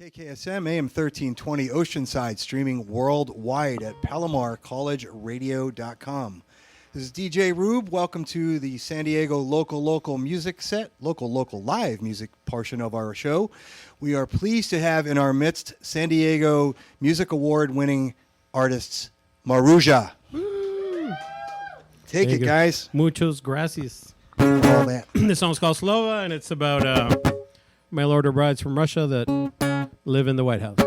KKSM AM 1320 Oceanside, streaming worldwide at PalomarCollegeRadio.com. This is DJ Roob. Welcome to the San Diego local music set, local live music portion of our show. We are pleased to have in our midst San Diego Music Award winning artists Marujah. Take it, guys. Muchos gracias. All that. This song's called Slova, and it's about mail order brides from Russia that live in the White House.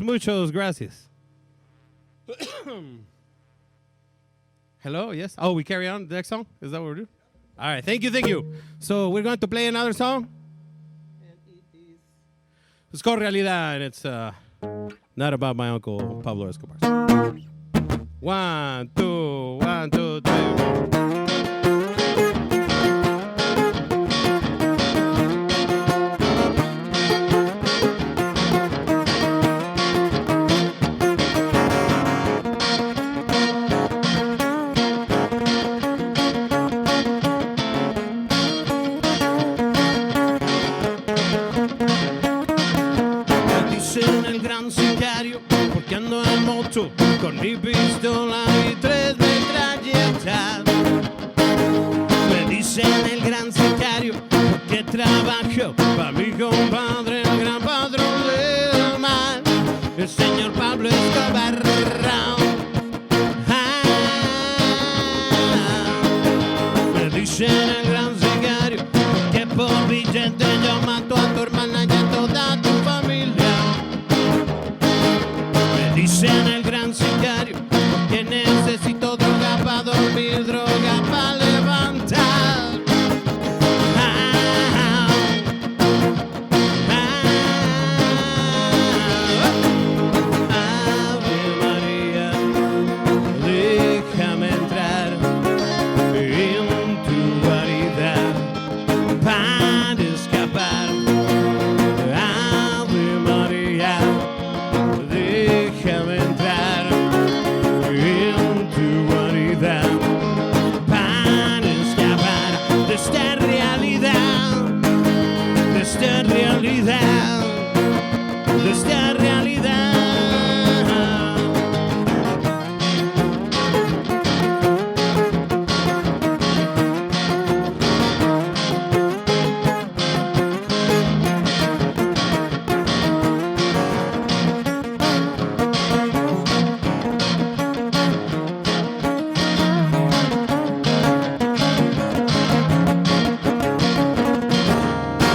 Muchos gracias. Hello, yes. Oh, we carry on the next song? Is that what we're doing? All right, thank you. So we're going to play another song. And it's called Realidad, and it's not about my uncle Pablo Escobar. 1, 2, 1, 2, 3. porque ando en moto con mi pistola y 3 metralletas. Me dicen el gran sicario porque trabajo para mi compadre, el gran patrón del mal, el señor Pablo Escobar. Me dicen el gran sicario porque por billete yo mato a tu hermana y a toda tu familia. Me dicen el gran sicario porque necesito droga para dormir, droga para levantar. Ave María, déjame entrar en tu guarida para escapar. Ave María, déjame entrar en tu guarida para escapar de esta realidad, de esta realidad, de esta realidad.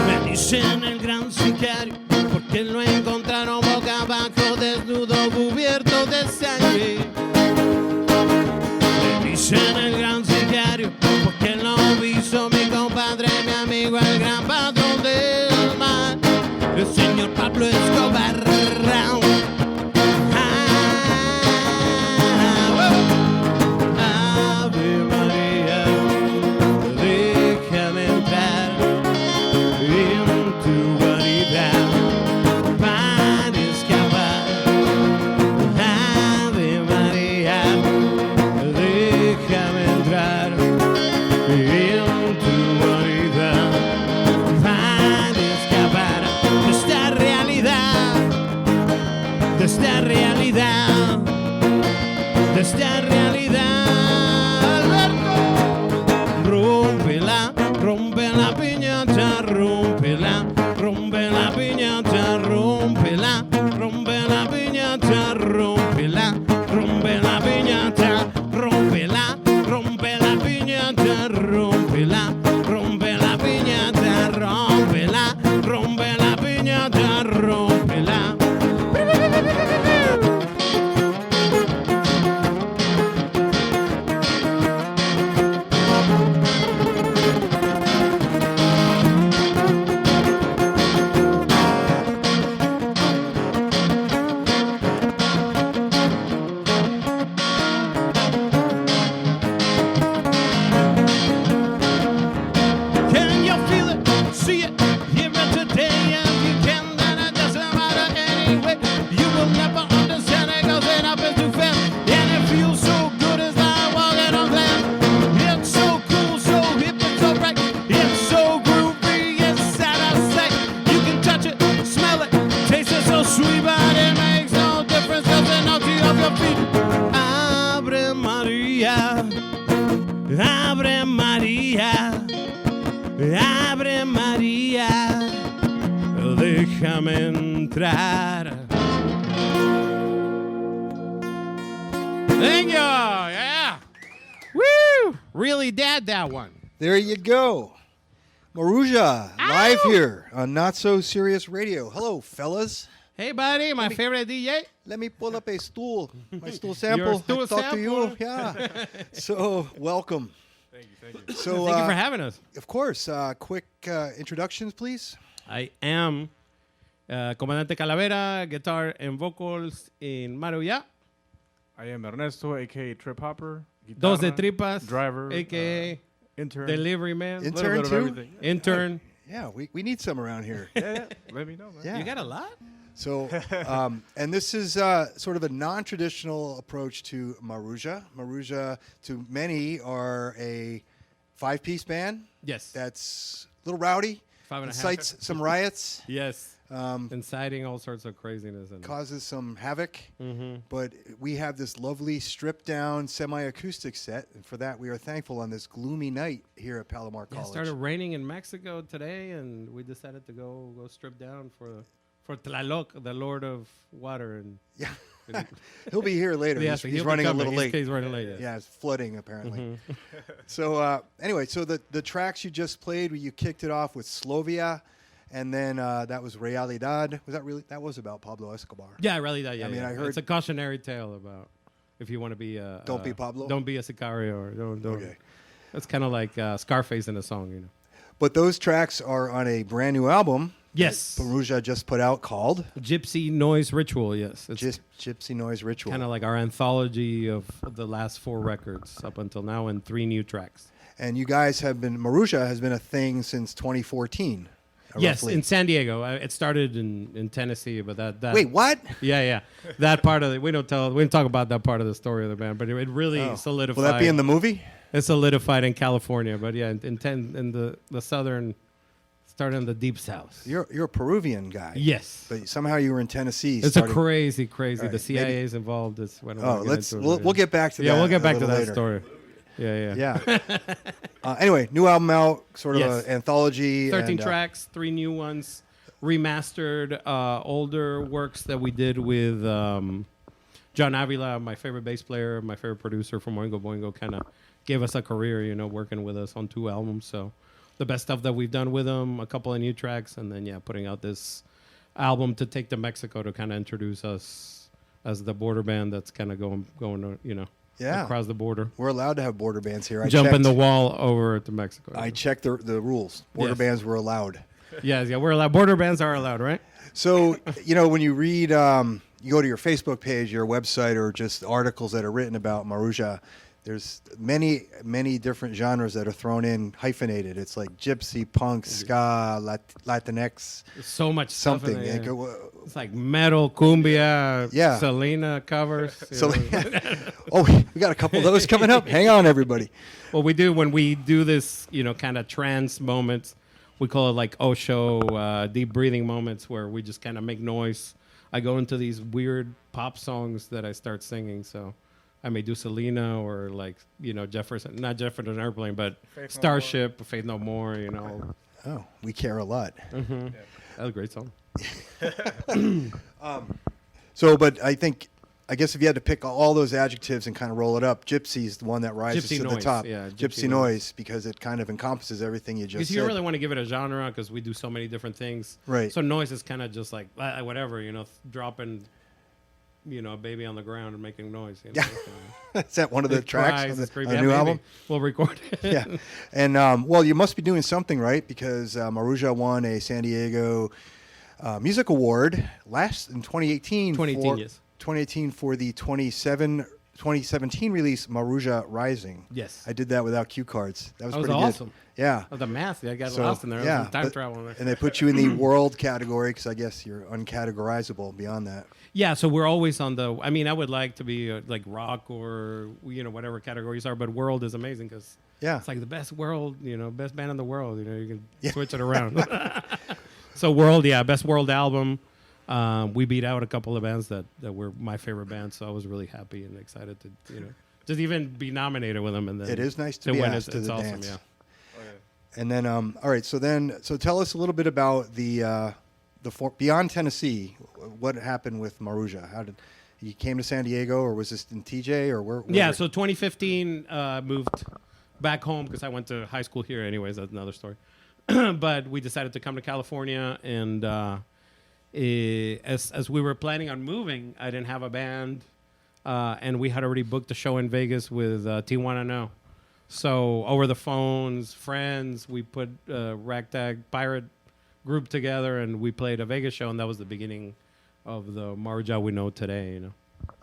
Me dicen el gran sicario porque lo encontraron boca abajo, desnudo, cubierto de sangre. Me dicen el gran sicario porque lo hizo mi compadre, mi amigo, el gran patrón del mal, el señor Pablo Escobar. Ave María, déjame entrar en tu guarida para escapar. Ave María, déjame entrar en tu guarida para escapar de esta realidad, de esta realidad, de esta realidad. Alberto, rompe la piñata, rompe la piñata, rompe la piñata, rompe la piñata, rompe la piñata, rompe la piñata, rompe la piñata, rómpela. Can you feel it? See it? Hear it today? If you can, then it doesn't matter anyway. You will never understand it 'cause it happens too fast. And it feels so good as like walking on glass. It's so cool, so hip and so right. It's so groovy, it's out of sight. You can touch it, smell it, taste it so sweet, but it makes no difference 'cause it knocks you off your feet. Abre María, abre María. Abre María, déjame entrar. Thank you, yeah. Woo! Really dad that one. There you go. Marujah, live here on Not So Serious Radio. Hello, fellas. Hey buddy, my favorite DJ. Let me pull up a stool, my stool sample. Your stool I talk to you. sample. Yeah. So, welcome. Thank you. So, Thank you for having us. of course, quick introductions, please. I am Comandante Calavera, guitar and vocals in Marujah. I am Ernesto, a.k.a. Trip Hopper. Dos de guitarra, tripas, driver, a.k.a. intern. delivery man, Intern little bit of too? everything. intern. Yeah, we need some around here. Yeah. Let me know, man. Yeah. You got a lot? So, and this is sort of a non-traditional approach to Marujah. Marujah, to many, are a 5-piece band Yes. that's a little rowdy, 5.5. incites some riots. Yes. inciting all sorts of craziness. And causes some havoc. Mhm. But we have this lovely stripped down semi-acoustic set, and for that we are thankful on this gloomy night here at Palomar Yeah, it College. started raining in Mexico today, and we decided to go strip down for Tlaloc, the Lord of Water. And Yeah, he'll be here later. yeah, he's so he's he'll be running a coming. little late. He's running late. Yes. Yeah, it's flooding apparently. Mhm. So anyway, so the tracks you just played, you kicked it off with Slovia, and then that was Realidad. That was about Pablo Escobar? Yeah, Realidad. Yeah, I mean, yeah. I heard- It's a cautionary tale about if you want to be a Don't be Pablo? Don't be a sicario. Or don't. Okay. It's kind of like Scarface in a song, you know. But those tracks are on a brand new album. Yes. Marujah just put out called Gypsy Noise Ritual. Yes, it's Gypsy Noise Ritual. kind of like our anthology of the last 4 records up until now, and 3 new tracks. And you guys have been, Marujah has been a thing since 2014. Yes, roughly. in San Diego. It started in Tennessee, but that Wait, what? yeah, that part of it we don't talk about that part of the story of the band, but it really Oh. solidified. Will that be in the movie? It solidified in California, but yeah, in the southern, started in the deep south. You're a Peruvian guy. Yes, But somehow you were in Tennessee. it's starting- a crazy. All right, The CIA is involved. It's when Oh, we'll get back to that. we'll get a back to little that later. story. Yeah. Yeah. Anyway, new album out, sort of Yes. an anthology. 13 and, tracks, 3 new ones, remastered older works that we did with John Avila, my favorite bass player, my favorite producer from Oingo Boingo, kind of gave us a career, you know, working with us on 2 albums. So the best stuff that we've done with him, a couple of new tracks, and then, yeah, putting out this album to take to Mexico to kind of introduce us as the border band that's kind of going, you know, Yeah. across the border. We're allowed to have border bands here. Jumping the wall over to Mexico. I checked the rules. Border Yes. bands were allowed. Yes, yeah, we're allowed. Border bands are allowed, right? So, you know, when you read, you go to your Facebook page, your website, or just articles that are written about Marujah, there's many different genres that are thrown in, hyphenated. It's like gypsy, punk, ska, Latinx, There's so much stuff in something. there, And yeah. go, It's like metal, cumbia, Yeah. Selena covers. you so, know. oh, we got a couple of those coming up. Hang on, everybody. What we do when we do this, you know, kind of trance moments, we call it like Osho, deep breathing moments where we just kind of make noise. I go into these weird pop songs that I start singing. So I may do Selena or like, you know, not Jefferson Airplane, but Faith No Starship, Faith No More, you know. Oh, we care a lot. That was a great song. So, but I guess if you had to pick all those adjectives and kind of roll it up, gypsy's the one that rises Gypsy to the noise, top. yeah, Gypsy gypsy noise, because it kind of encompasses everything you just Because said. you don't really want to give it a genre because we do so many different things. Right. So noise is kind of just like whatever, you know, dropping, you know, a baby on the ground and making noise. You know, Yeah. Is that one of the It tracks cries, on the, it's creepy. on the Yeah, new maybe. album? We'll record it. Yeah. And, well, you must be doing something, right? Because Marujah won a San Diego Music Award in 2018. 2018, yes. 2018 for the 2017 release, Marujah Rising. Yes. I did that without cue cards. That was That was pretty awesome. good. Yeah. Oh, the math, I got So, lost in there. yeah, Some time but- travel in there. And they put you in the world category because I guess you're uncategorizable beyond that. Yeah, so we're always on the. I mean, I would like to be like rock or you know whatever categories are, but world is amazing because Yeah. it's like the best world, you know, best band in the world. You know, you can Yeah. switch it around. So world, yeah, best world album. We beat out a couple of bands that were my favorite bands, so I was really happy and excited to just even be nominated with them. And then It is nice to be win. asked to It's the awesome, dance. yeah. Oh, yeah. And then, all right. So tell us a little bit about the beyond Tennessee. What happened with Marujah? How did you came to San Diego, or was this in TJ, or where? Yeah, so 2015 moved back home because I went to high school here. Anyways, that's another story. But we decided to come to California, and as we were planning on moving, I didn't have a band, and we had already booked a show in Vegas with Tijuana No. So over the phones, friends, we put a ragtag pirate group together, and we played a Vegas show, and that was the beginning of the Marujah we know today. You know.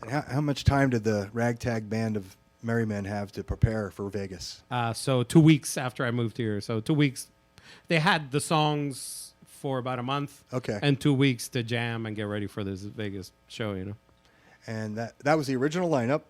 And how much time did the ragtag band of Merry Men have to prepare for Vegas? So 2 weeks after I moved here. So 2 weeks. They had the songs for about a month. Okay. And 2 weeks to jam and get ready for this Vegas show, you know. And that was the original lineup.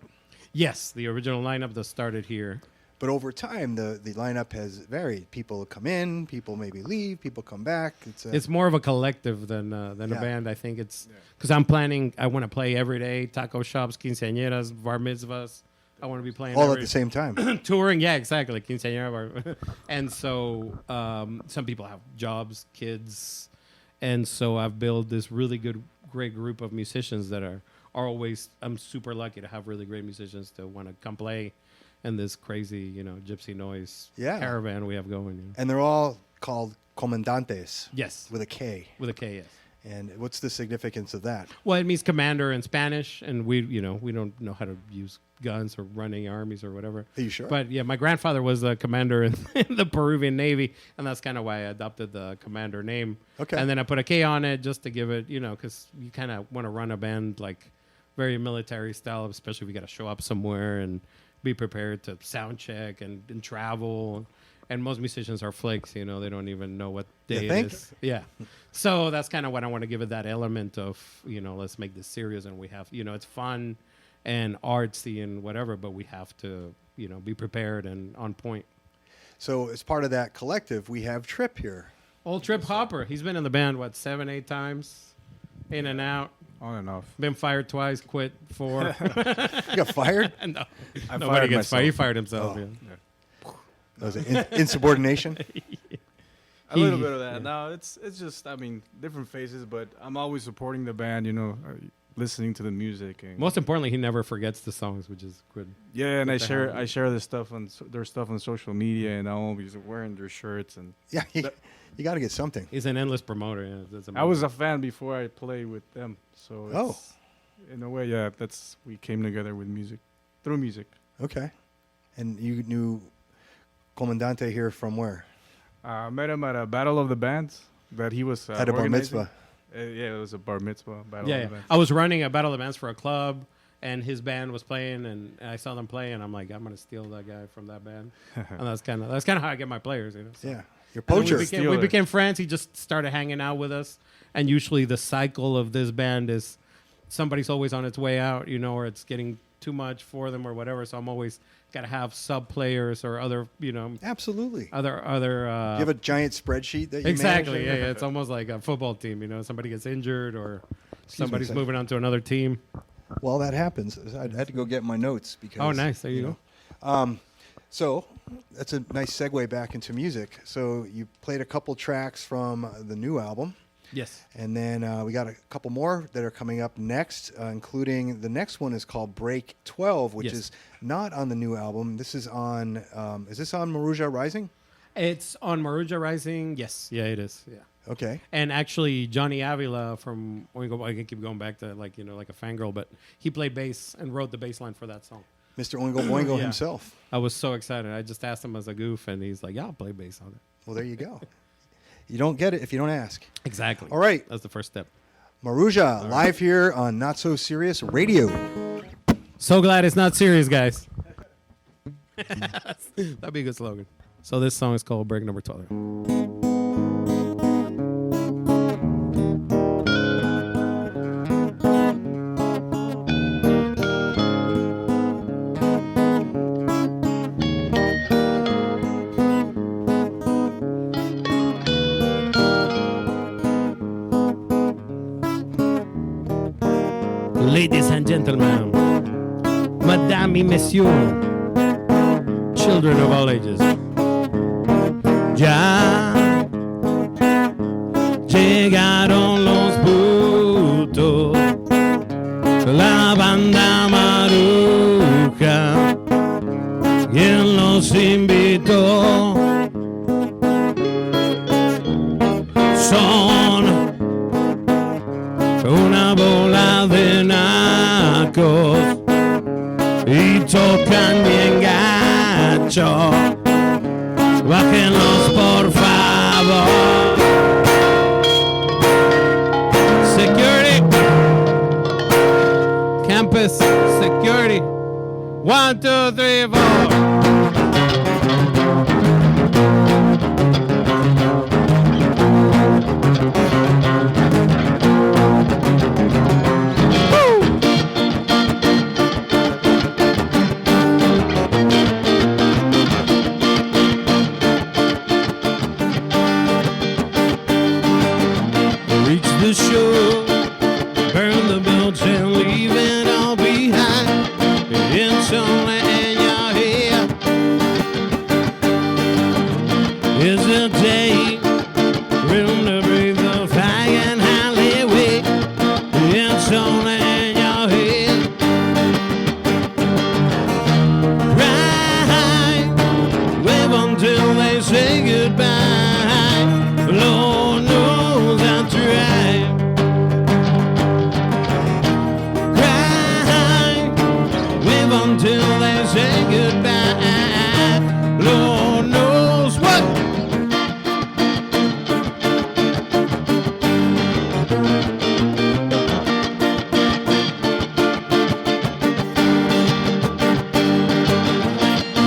Yes, the original lineup that started here. But over time, the lineup has varied. People come in, people maybe leave, people come back. It's more of a collective than a band. I think it's because I'm planning. I want to play every day, taco shops, quinceañeras, bar mitzvahs. I want to be playing all at the same time. touring. Yeah, exactly. Quinceañera bar. And so some people have jobs, kids, and so I've built this really great group of musicians that are always. I'm super lucky to have really great musicians to want to come play. And this crazy, gypsy noise caravan we have going. And they're all called comandantes. Yes. With a K. With a K, yes. And what's the significance of that? Well, it means commander in Spanish, and we don't know how to use guns or running armies or whatever. Are you sure? But yeah, my grandfather was a commander in the Peruvian Navy, and that's kind of why I adopted the commander name. Okay. And then I put a K on it just to give it, because you kind of want to run a band like very military style, especially if you got to show up somewhere and be prepared to sound check and travel. And most musicians are flakes, they don't even know what day it is. Yeah. So that's kind of what I want to give it, that element of, let's make this serious, and we have, it's fun and artsy and whatever, but we have to, be prepared and on point. So as part of that collective, we have Trip here. Old Trip Hopper. He's been in the band, 7, 8 times? In and out. On and off. Been fired twice, quit 4. You got fired? No. I Nobody fired gets myself. fired. He fired himself. Oh. Yeah. That was insubordination? A little bit of that. No, it's just, different phases, but I'm always supporting the band, listening to the music. And Most importantly, he never forgets the songs, which is good. yeah, and I share their stuff on social media, and I'm always wearing their shirts. And Yeah, you got to get something. He's an endless promoter. Yeah, that's I was a fan before I played with them, so Oh. in a way, yeah, we came together with music, through music. Okay. And you knew Comandante here from where? I met him at a Battle of the Bands that he was At a bar organizing. mitzvah. Yeah, it was a bar mitzvah battle. Yeah, of yeah. the bands. I was running a Battle of the Bands for a club, and his band was playing, and I saw them play, and I'm like, I'm gonna steal that guy from that band, and that's kind of how I get my players, So. Yeah. You're And then poacher. we became friends. He just started hanging out with us, and usually the cycle of this band is somebody's always on its way out, or it's getting too much for them or whatever. So I'm always got to have sub players or other, Absolutely. other. You have a giant spreadsheet that you Exactly. manage? Yeah. It's almost like a football team. Somebody gets injured or somebody's second. moving on to another team. Well, that happens. I had to go get my notes because. Oh, nice. There you go. So that's a nice segue back into music. So you played a couple tracks from the new album, Yes. and then we got a couple more that are coming up next, including the next one is called Break 12, which Yes. is not on the new album. This is on. Is this on Marujah Rising? It's on Marujah Rising. Yes. Yeah, it is. Yeah. Okay. And actually, Johnny Avila from Oingo, I can keep going back to like a fangirl, but he played bass and wrote the bass line for that song. Mr. Oingo Boingo Yeah. himself. I was so excited. I just asked him as a goof, and he's like, "Yeah, I'll play bass on it." Well, there you go. You don't get it if you don't ask. Exactly. All right. That's the first step. Marujah, live here on Not So Serious Radio. So glad it's not serious, guys. That'd be a good slogan. So this song is called Break Number 12. Ladies and gentlemen, Madame y Messieurs, children of all ages. Ya llegaron los putos, la banda Marujah, quien los invitó. Son una bola de nacos y tocan bien gacho. Bájenlos por favor. Security. Campus security. 1, 2, 3, 4. until they say goodbye. Lord knows what.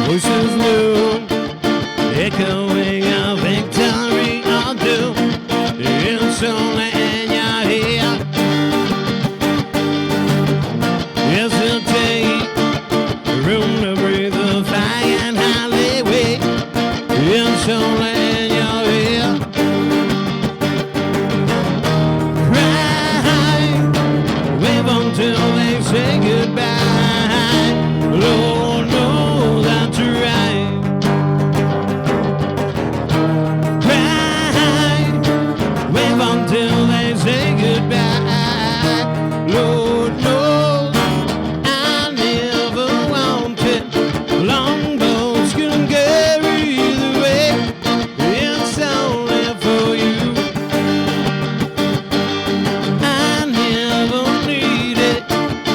Voices loom, echoing a victory or doom. It's only in your head. Hesitate, room to breathe the flying alleyway. It's only in your head. Cry, wave until they say goodbye. Lord knows that's right. Cry, wave until they say goodbye. Lord knows I never wanted longbows can carry the weight. It's only for you. I never needed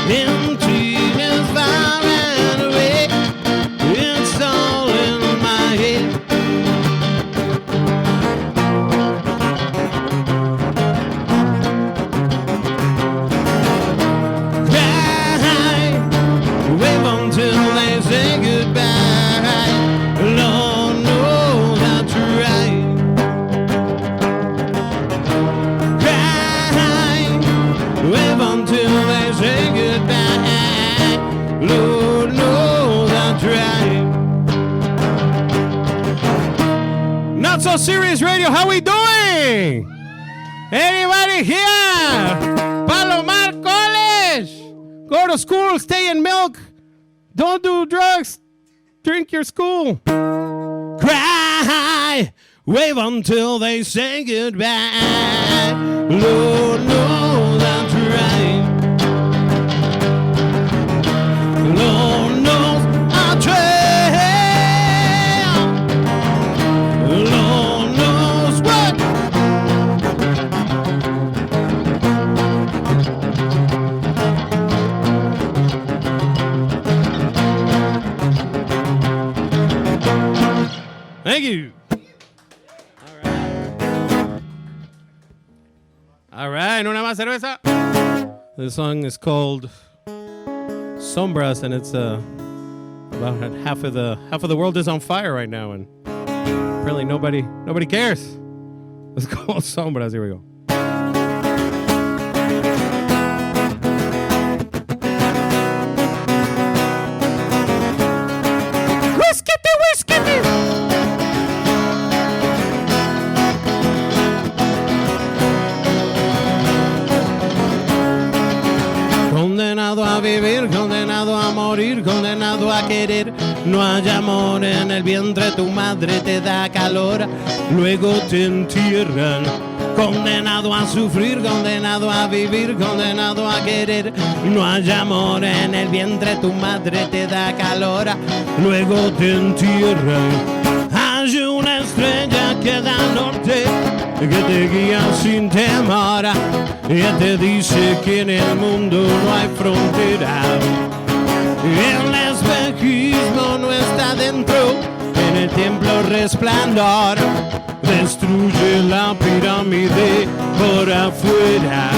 emptiness far and away. It's all in my head. Cry, wave until they say goodbye. Lord knows that's right. Cry, wave until they say goodbye. Lord knows that's right. Not so serious radio. How we doing? Anybody here? Palomar College. Go to school, stay in milk. Don't do drugs. Drink your school. Cry, wave until they say goodbye. Lord knows that's right. Lord knows that's right. Lord knows what. Thank you. All right, una más cerveza. This song is called Sombras, and it's about half of the world is on fire right now, and apparently nobody cares. It's called Sombras. Here we go. Whiskey. Condenado a vivir, condenado a morir, condenado a querer. No hay amor en el vientre, tu madre te da calor, luego te entierran. Condenado a sufrir, condenado a vivir, condenado a querer. No hay amor en el vientre, tu madre te da calor, luego te entierran. Hay una estrella que da norte, que te guía sin temor, y te dice que en el mundo no hay frontera. El espejismo no está dentro, en el templo resplandor. Destruye la pirámide por afuera.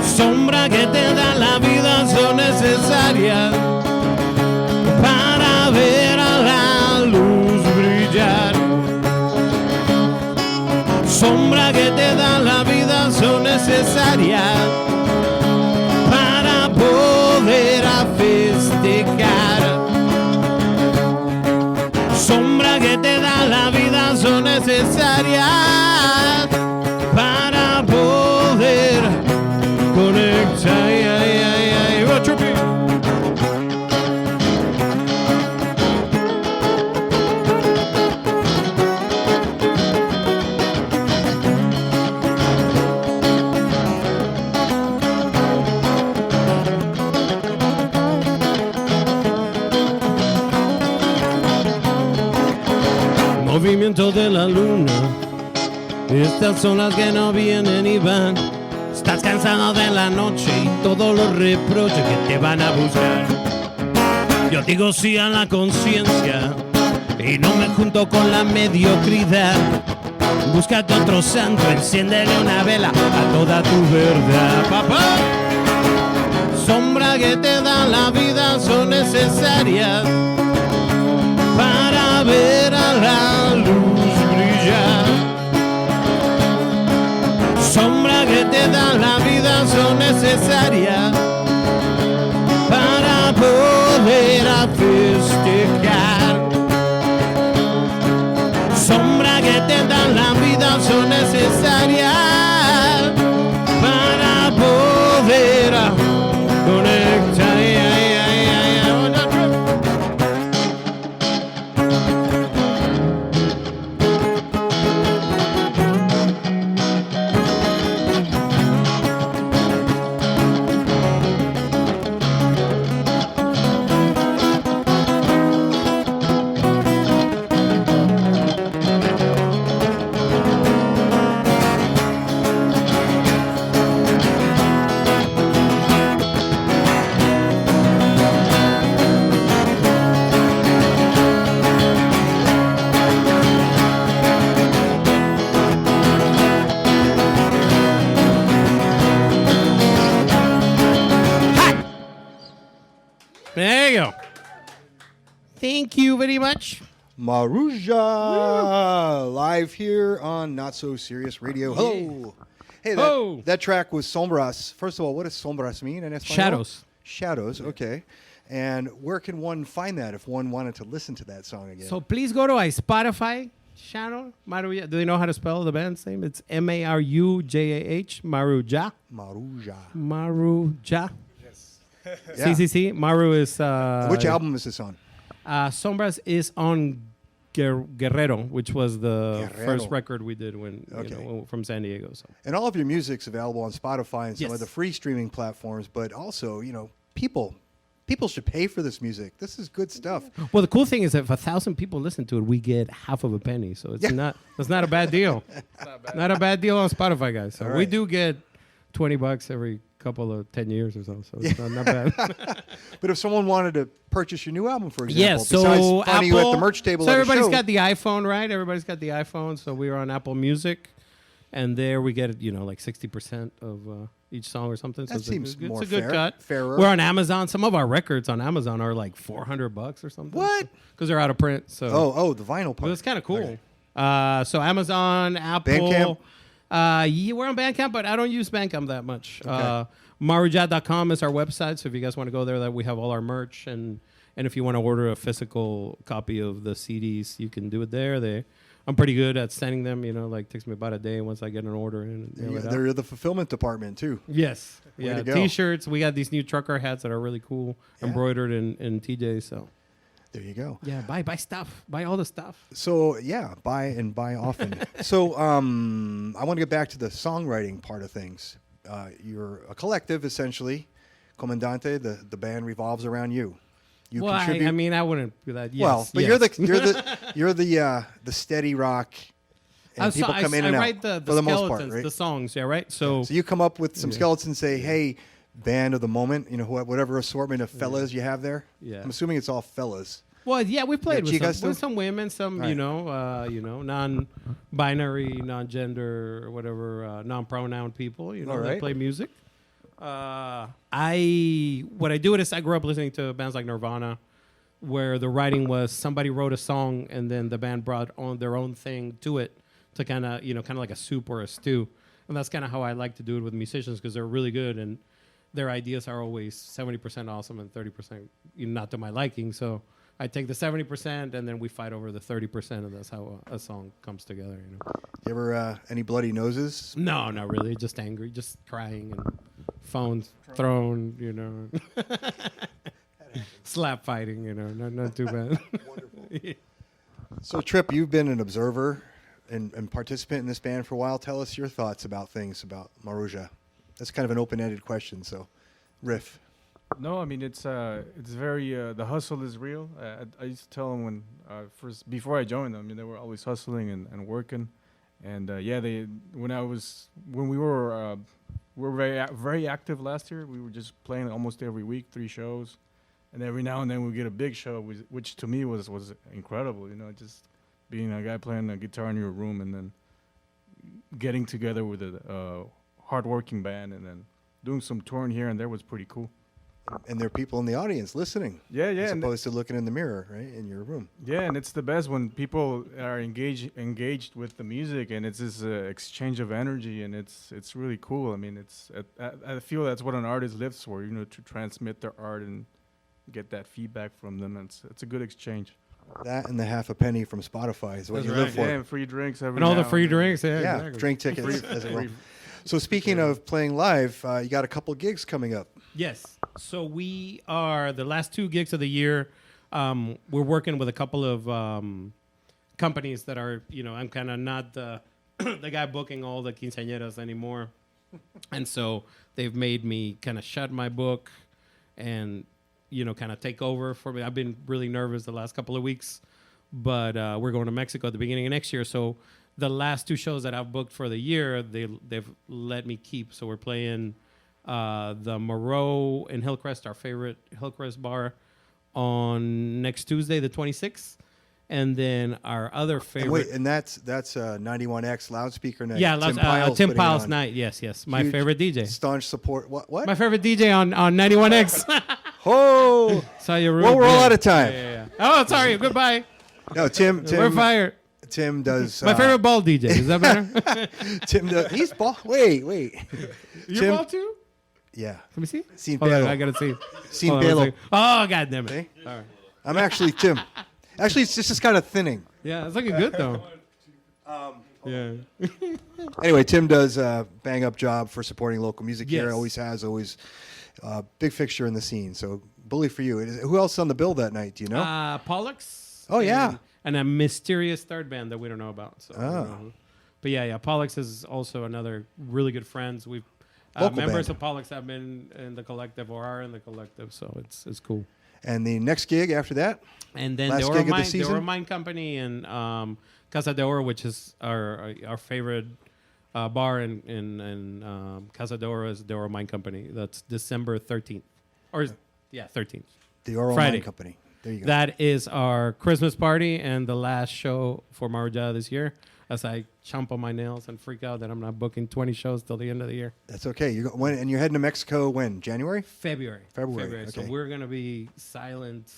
Sombra que te da la vida son necesarias para ver a la luz brillar. Sombra que te da la vida son necesarias para poder festejar. Sombra que te da la vida son necesarias para poder conectar. Movimiento de la luna, estas son las que no vienen y van. Estás cansado de la noche y todos los reproches que te van a buscar. Yo digo sí a la conciencia y no me junto con la mediocridad. Búscate otro santo, enciéndele una vela a toda tu verdad, papá. Sombra que te da la vida son necesarias para ver a la luz brillar. Sombra que te da la vida son necesarias para poder a festejar. Sombra que te dan la vida son necesarias para poder conectar. There you go. Thank you very much. Marujah, live here on Not So Serious Radio. Hello. Hey, that track was Sombras. First of all, what does Sombras mean in Espanol? Shadows. Shadows, okay. And where can one find that if one wanted to listen to that song again? So please go to a Spotify channel. Marujah. Do they know how to spell the band's name? It's Marujah. Marujah. Marujah. Marujah. Yeah. Sí. Maru is... Which album is this on? Sombras is on Guerrero, which was the Guerrero. first record we did when from San Diego. So. And all of your music's available on Spotify and some Yes. of the free streaming platforms, but also, people should pay for this music. This is good stuff. Well, the cool thing is that if 1,000 people listen to it, we get half of a penny. So it's not a bad deal. Not a bad deal on Spotify, guys. So All we right. do get $20 every couple of 10 years or so. So it's not bad. But if someone wanted to purchase your new album, for example, Yes, so besides finding you at the Apple- merch table So at a everybody's show, got the iPhone, right? Everybody's got the iPhone. So we are on Apple Music, and there we get like 60% of each song or something. So That it's seems it's more a good fair, cut. fairer. We're on Amazon. Some of our records on Amazon are like $400 or something. What? Because they're out of print. So the vinyl part. well, it's kind of cool. Okay. So Amazon, Apple. Bandcamp? Yeah, we're on Bandcamp, but I don't use Bandcamp that much. Okay. Marujah.com is our website. So if you guys want to go there, that we have all our merch. And if you want to order a physical copy of the CDs, you can do it there. I'm pretty good at sending them. Takes me about a day once I get an order in. And mail it out. They're the fulfillment department, too. Yes. Way Yeah. to go. T-shirts. We got these new trucker hats that are really cool, Yeah. embroidered in TJ. So There you go. yeah, buy stuff. Buy all the stuff. So, yeah, buy often. So, I want to get back to the songwriting part of things. You're a collective, essentially. Comandante, the band revolves around you. You Well, contribute. I mean, I wouldn't do that. Yes, well, but yes. you're the steady rock, and people come in and I out write the for the most skeletons, part, right? the songs, yeah, right? So, So you come up with some Yeah. skeletons, say, "Hey, band of the moment," whatever assortment of fellas you have there. Yeah. I'm assuming it's all fellas. well, yeah, we played Yeah, chicas with too? some women, some Right. non-binary, non-gender, whatever, non-pronoun people, All that right. play music. What I do is I grew up listening to bands like Nirvana, where the writing was somebody wrote a song and then the band brought on their own thing to it to kind of like a soup or a stew. And that's kind of how I like to do it with musicians because they're really good and their ideas are always 70% awesome and 30% not to my liking. So I take the 70% and then we fight over the 30%, and that's how a song comes together. You ever any bloody noses? No, not really. Just angry, just crying and phones thrown. Slap fighting. Not too bad. Wonderful. So, Trip, you've been an observer and participant in this band for a while. Tell us your thoughts about things about Marujah. That's kind of an open-ended question. So, riff. No, I mean it's very the hustle is real. I used to tell them when before I joined them, they were always hustling and working, and when we were very active last year. We were just playing almost every week, 3 shows, and every now and then we get a big show, which to me was incredible. You know, just being a guy playing a guitar in your room and then getting together with a hardworking band and then doing some touring here and there was pretty cool. And there are people in the audience listening. Yeah, as opposed to looking in the mirror, right, in your room. Yeah, and it's the best when people are engaged with the music, and it's this exchange of energy, and it's really cool. I mean, I feel that's what an artist lives for, you know, to transmit their art and get that feedback from them. And it's a good exchange. That and the half a penny from Spotify is what That's you right. live for. Yeah, and free drinks every And all the now free and then. drinks. Yeah, Yeah, exactly. drink tickets as well. So speaking of playing live, you got a couple gigs coming up. Yes. So we are the last 2 gigs of the year. We're working with a couple of companies that are, you know, I'm kind of not the the guy booking all the quinceañeras anymore. And so they've made me kind of shut my book and, you know, kind of take over for me. I've been really nervous the last couple of weeks, but we're going to Mexico at the beginning of next year. So the last 2 shows that I've booked for the year, they've let me keep. So we're playing the Moreau in Hillcrest, our favorite Hillcrest bar, on next Tuesday, the 26th. And then our other favorite... And wait, and that's 91X loudspeaker night. Yeah, Tim putting it Pyle's on. night. Yes. My Huge, favorite DJ. Staunch support. What? My favorite DJ on 91X. Oh! Saw your room. Well, we're all out of time. Yeah. Oh, sorry. Goodbye. No, Tim. We're fired. Tim does... My favorite bald DJ. Is that better? Tim does... He's bald. Wait. You're Tim- bald too? Yeah. Let me see. Sin Hold on, pelo. I gotta see. Sin Hold on, pelo. one second. Oh, God damn it. See? All right. I'm actually Tim. Actually, it's just kind of thinning. Yeah, it's looking good though. Yeah. Anyway, Tim does a bang-up job for supporting local music here. Yes. Always has, big fixture in the scene. So, bully for you. Who else on the bill that night? Do you know? Pollux. Oh, yeah. And a mysterious third band that we don't know about. So I don't know who. But yeah. Pollux is also another really good friends. We've Local members band. of Pollux have been in the collective or are in the collective, so it's cool. And the next gig after that? And then Last the gig of the Oro season? Mine Company and Casa de Oro, which is our favorite bar in Casa de Oro, is the Oro Mine Company. That's December 13th. 13th. The Oral Friday. Mine Company. There you go. That is our Christmas party and the last show for Marujah this year. As I chomp on my nails and freak out that I'm not booking 20 shows till the end of the year. That's okay. And you're heading to Mexico when? January? February. February, So okay. we're gonna be silent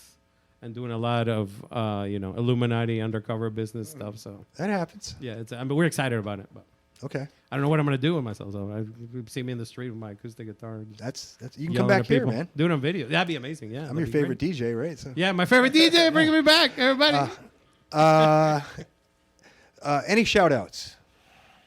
and doing a lot of Illuminati undercover business stuff. So That happens. yeah, we're excited about it. But Okay. I don't know what I'm gonna do with myself. So you see me in the street with my acoustic guitar. That's you can yelling come back at here, people, man. doing a video. That'd be amazing. Yeah, I'm that'd your be favorite great. DJ, right? So. Yeah, my favorite DJ, bringing me back, everybody. Any shout outs?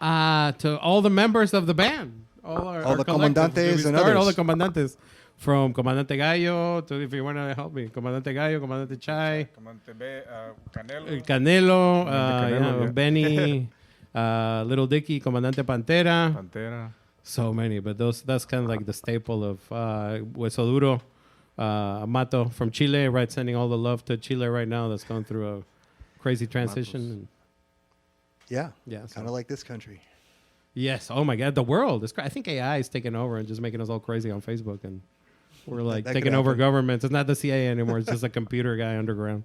To all the members of the band, all the collective. comandantes We and start all others. the comandantes, from Comandante Gallo to, if you want to help me, Comandante Gallo, Comandante Chai, Canelo. Canelo, Canelo, yeah. Benny, Little Dicky, Comandante Pantera. Pantera. So many, but that's kind of like the staple of Hueso Duro, Mato from Chile, right? Sending all the love to Chile right now. That's going through a crazy transition. Yeah. Yeah, so- Kind of like this country. Yes. Oh my God, the world is. I think AI is taking over and just making us all crazy on Facebook, and we're like That could taking over happen. governments. It's not the CIA anymore. It's just a computer guy underground.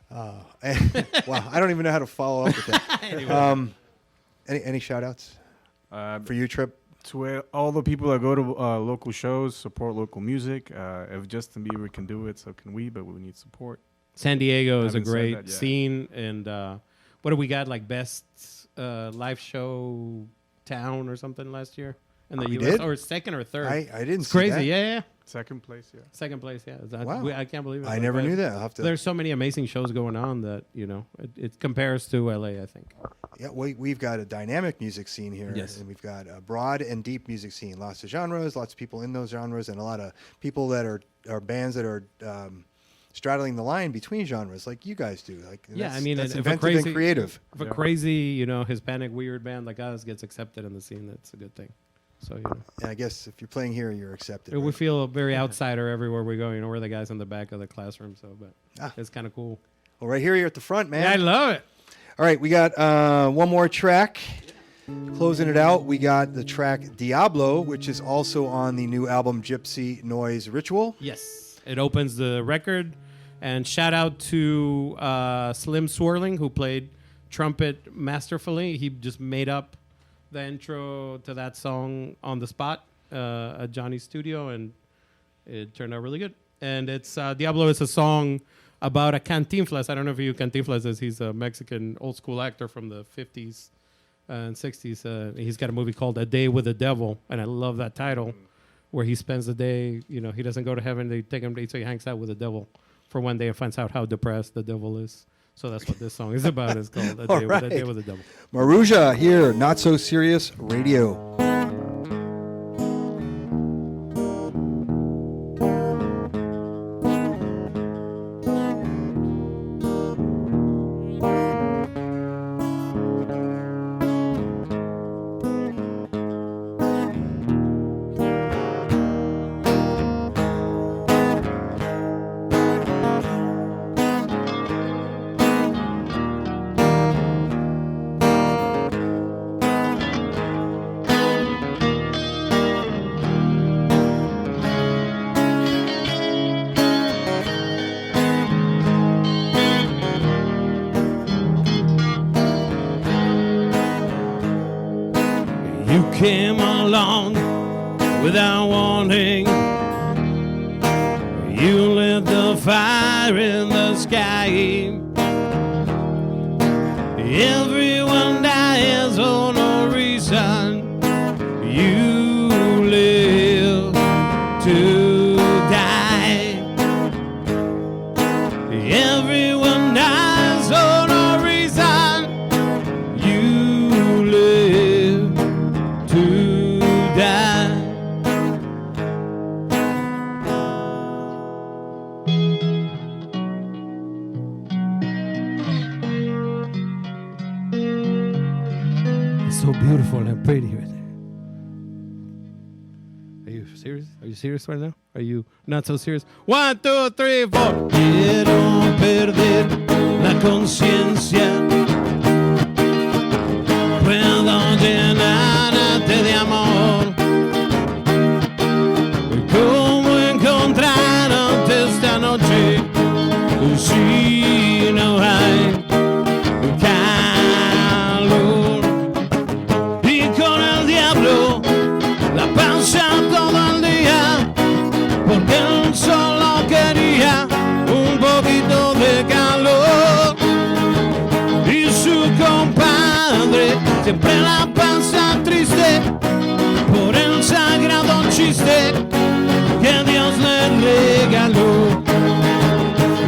Wow. I don't even know how to follow up with that. Any shout outs for you, Trip? To all the people that go to local shows, support local music. If Justin Bieber can do it, so can we, but we need support. San Diego is a Haven't said great that yet. scene, and what do we got? Like best live show town or something last year in the We U.S. did? or second or third. I didn't It's see crazy. that. Yeah. Second place, yeah. Second place. Yeah. Wow. I can't believe it. I never But knew that. I'll have to. There's so many amazing shows going on that it compares to LA. I think. Yeah, we've got a dynamic music scene here. Yes. And we've got a broad and deep music scene. Lots of genres, lots of people in those genres, and a lot of people that are bands that are straddling the line between genres, like you guys do. Like Yeah, that's, I mean, that's if a inventive crazy and creative. If a Yeah. crazy, Hispanic weird band like us gets accepted in the scene, that's a good thing. So And I guess if you're playing here, you're accepted. we right? feel very outsider everywhere we go. We're the guys in the back of the classroom. So, but Ah. it's kind of cool. Well, right here, you're at the front, man. Yeah, I love it. All right, we got one more track. Closing it out, we got the track Diablo, which is also on the new album Gypsy Noise Ritual. Yes. It opens the record. And shout out to Slim Swirling, who played trumpet masterfully. He just made up the intro to that song on the spot at Johnny's studio, and it turned out really good. And it's Diablo is a song about a Cantinflas. I don't know if you know Cantinflas is. He's a Mexican old school actor from the 50s and 60s. He's got a movie called A Day with the Devil, and I love that title, where he spends the day, he doesn't go to heaven. They take him, so he hangs out with the devil for one day and finds out how depressed the devil is. So that's what this song is about. It's called A Day with the Devil. Marujah here, Not So Serious Radio. You came along without warning. You lit the fire in the sky. Everyone dies for no reason. You live to die. Everyone dies for no reason. You live to die. It's so beautiful and pretty right there. Are you serious? Are you serious right now? Are you not so serious? 1, 2, 3, 4. Quiero perder la conciencia. Puedo llenarte de amor. ¿Cómo encontrarte esta noche si no hay calor? Y con el diablo la pasa todo el día, porque él solo quería un poquito de calor. Y su compadre siempre la pasa triste por el sagrado chiste que Dios le regaló.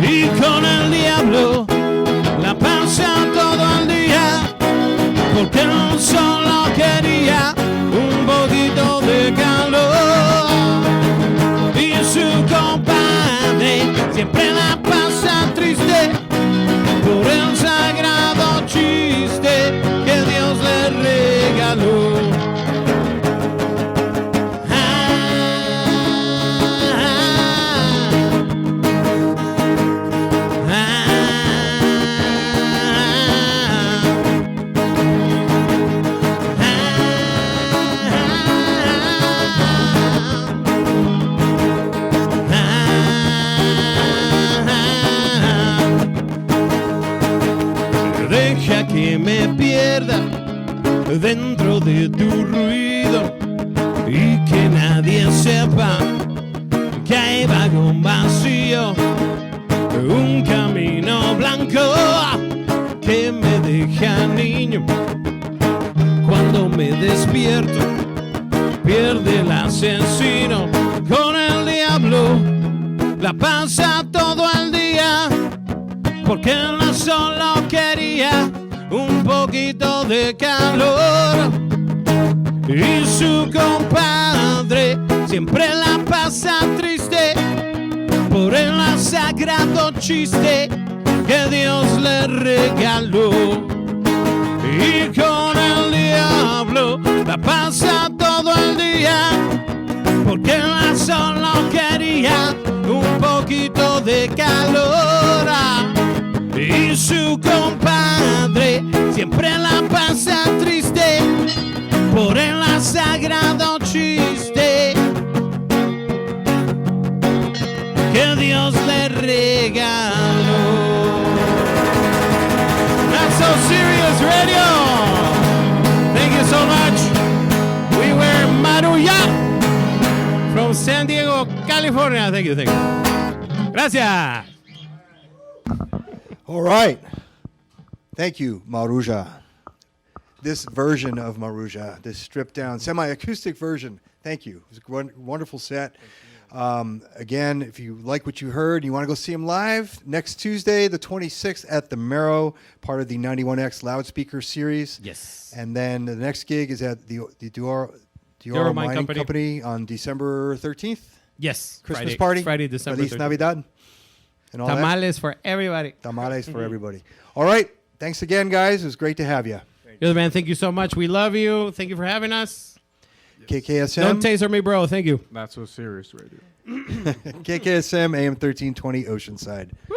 Y con el diablo la pasa todo el día, porque él solo quería un poquito de calor. Y su compadre siempre la pasa triste por el sagrado chiste que Dios le regaló. Deja que me pierda dentro de tu ruido y que nadie sepa que hay vagón vacío, un camino blanco que me deja niño. Cuando me despierto pierde el asesino. Con el diablo la pasa todo el día, porque él solo quería un poquito de calor. Y su compadre siempre la pasa triste por el sagrado chiste que Dios le regaló. Y con el diablo la pasa todo el día, porque él solo quería un poquito de calor. Y su compadre siempre la pasa triste por el sagrado chiste que Dios le regaló. Not So Serious Radio. Thank you so much. We were Marujah from San Diego, California. Thank you. Gracias. All right. Thank you, Marujah. This version of Marujah, this stripped down, semi-acoustic version. Thank you. It was a wonderful set. Again, if you like what you heard, you want to go see him live, next Tuesday, the 26th at the Marrow, part of the 91X loudspeaker series. Yes. And then the next gig is at the Diablo Mining Company on December 13th. Yes. Christmas party. Friday, December 13th. Feliz Navidad. And all Tamales for everybody. Tamales for everybody. All right. Thanks again, guys. It was great to have you. You're the man. Thank you so much. We love you. Thank you for having us. KKSM. Don't taser me, bro. Thank you. Not So Serious Radio. KKSM AM 1320 Oceanside. Woo!